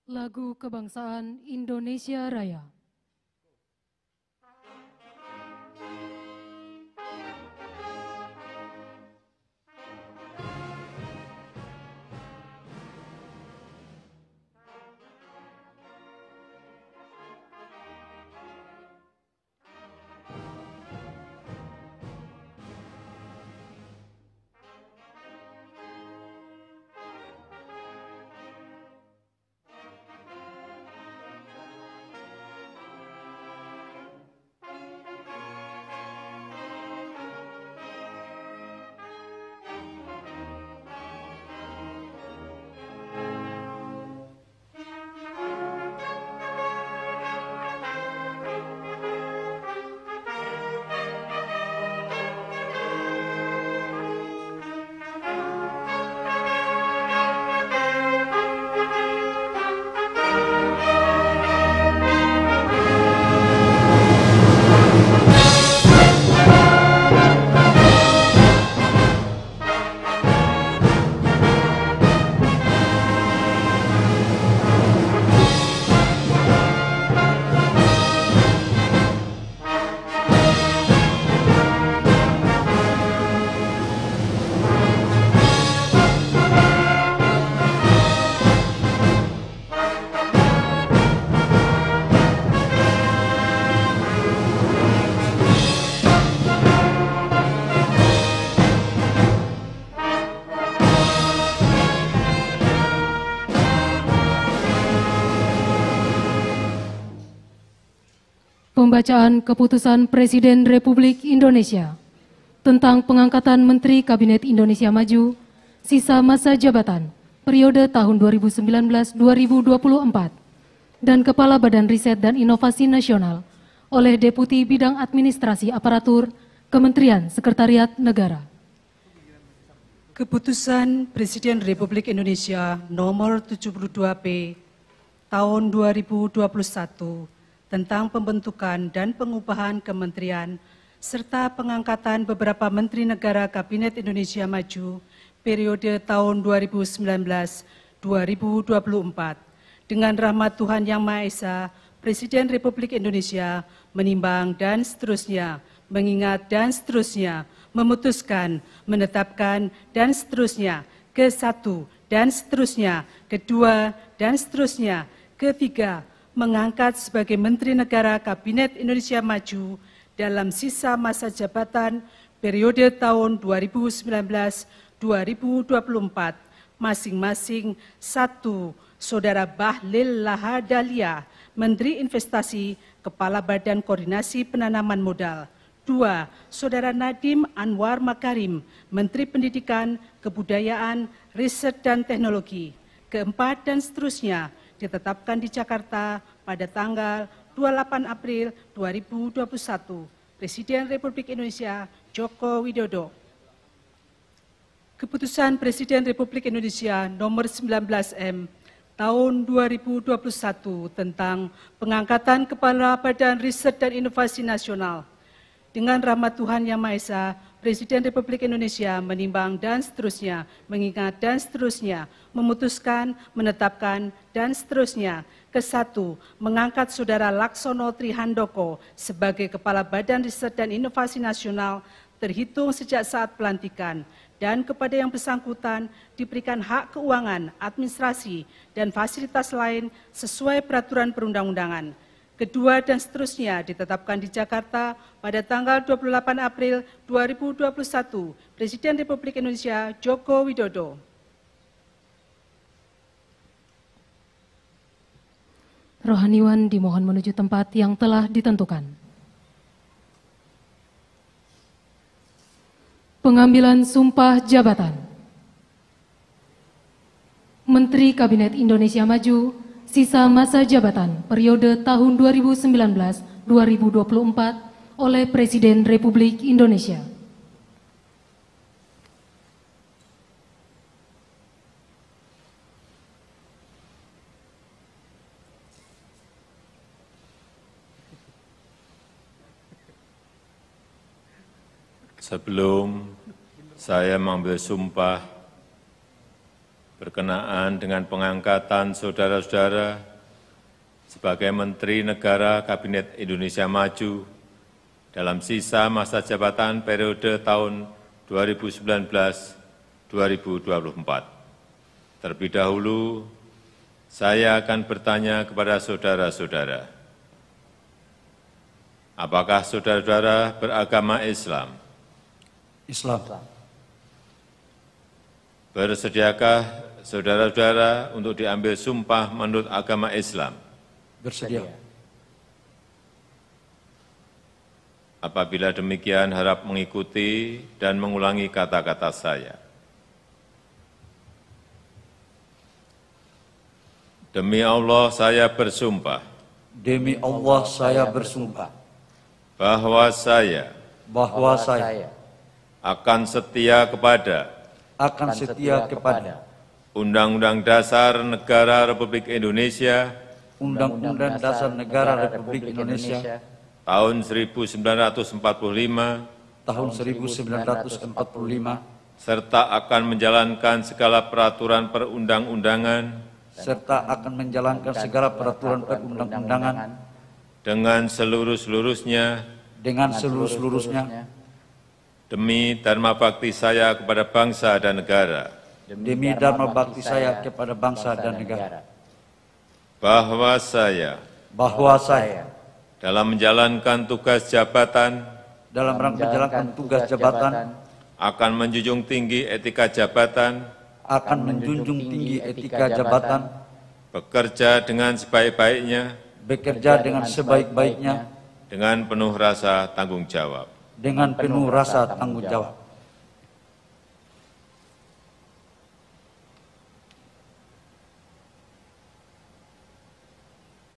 Lagu Kebangsaan Indonesia Raya. Pembacaan Keputusan Presiden Republik Indonesia tentang pengangkatan Menteri Kabinet Indonesia Maju, sisa masa jabatan, periode tahun 2019-2024, dan Kepala Badan Riset dan Inovasi Nasional oleh Deputi Bidang Administrasi Aparatur, Kementerian Sekretariat Negara. Keputusan Presiden Republik Indonesia Nomor 72P Tahun 2021 tentang pembentukan dan pengubahan kementerian serta pengangkatan beberapa Menteri Negara Kabinet Indonesia Maju periode tahun 2019-2024. Dengan rahmat Tuhan Yang Maha Esa, Presiden Republik Indonesia menimbang dan seterusnya, mengingat dan seterusnya, memutuskan, menetapkan dan seterusnya, ke-1 dan seterusnya, kedua dan seterusnya, ketiga, mengangkat sebagai Menteri Negara Kabinet Indonesia Maju dalam sisa masa jabatan periode tahun 2019-2024, masing-masing 1. Saudara Bahlil Lahadalia, Menteri Investasi, Kepala Badan Koordinasi Penanaman Modal. 2. Saudara Nadiem Anwar Makarim, Menteri Pendidikan, Kebudayaan, Riset dan Teknologi. Keempat dan seterusnya, ditetapkan di Jakarta pada tanggal 28 April 2021. Presiden Republik Indonesia Joko Widodo. Keputusan Presiden Republik Indonesia Nomor 19M Tahun 2021 tentang pengangkatan Kepala Badan Riset dan Inovasi Nasional. Dengan rahmat Tuhan Yang Maha Esa, Presiden Republik Indonesia menimbang dan seterusnya, mengingat dan seterusnya, memutuskan, menetapkan dan seterusnya. ke-1, mengangkat Saudara Laksono Trihandoko sebagai Kepala Badan Riset dan Inovasi Nasional terhitung sejak saat pelantikan, dan kepada yang bersangkutan diberikan hak keuangan, administrasi, dan fasilitas lain sesuai peraturan perundang-undangan. Kedua dan seterusnya ditetapkan di Jakarta pada tanggal 28 April 2021. Presiden Republik Indonesia Joko Widodo. Rohaniwan dimohon menuju tempat yang telah ditentukan. Pengambilan sumpah jabatan. Menteri Kabinet Indonesia Maju, sisa masa jabatan periode tahun 2019-2024 oleh Presiden Republik Indonesia. Sebelum saya mengambil sumpah, berkenaan dengan pengangkatan saudara-saudara sebagai Menteri Negara Kabinet Indonesia Maju dalam sisa masa jabatan periode tahun 2019-2024. Terlebih dahulu, saya akan bertanya kepada saudara-saudara, apakah saudara-saudara beragama Islam? Islam. Bersediakah saudara-saudara untuk diambil sumpah menurut agama Islam? Bersedia. Apabila demikian, harap mengikuti dan mengulangi kata-kata saya. Demi Allah, saya bersumpah. Demi Allah saya bersumpah. Bahwa saya akan setia kepada Undang-Undang Dasar Negara Republik Indonesia Undang-Undang Dasar Negara Republik Indonesia tahun 1945 tahun 1945 serta akan menjalankan segala peraturan perundang-undangan serta akan menjalankan segala peraturan perundang-undangan dengan seluruh-seluruhnya demi dharma bakti saya kepada bangsa dan negara. Demi dharma bakti saya kepada bangsa dan negara. Bahwa saya dalam menjalankan tugas jabatan akan menjunjung tinggi etika jabatan, bekerja dengan sebaik-baiknya, dengan penuh rasa tanggung jawab.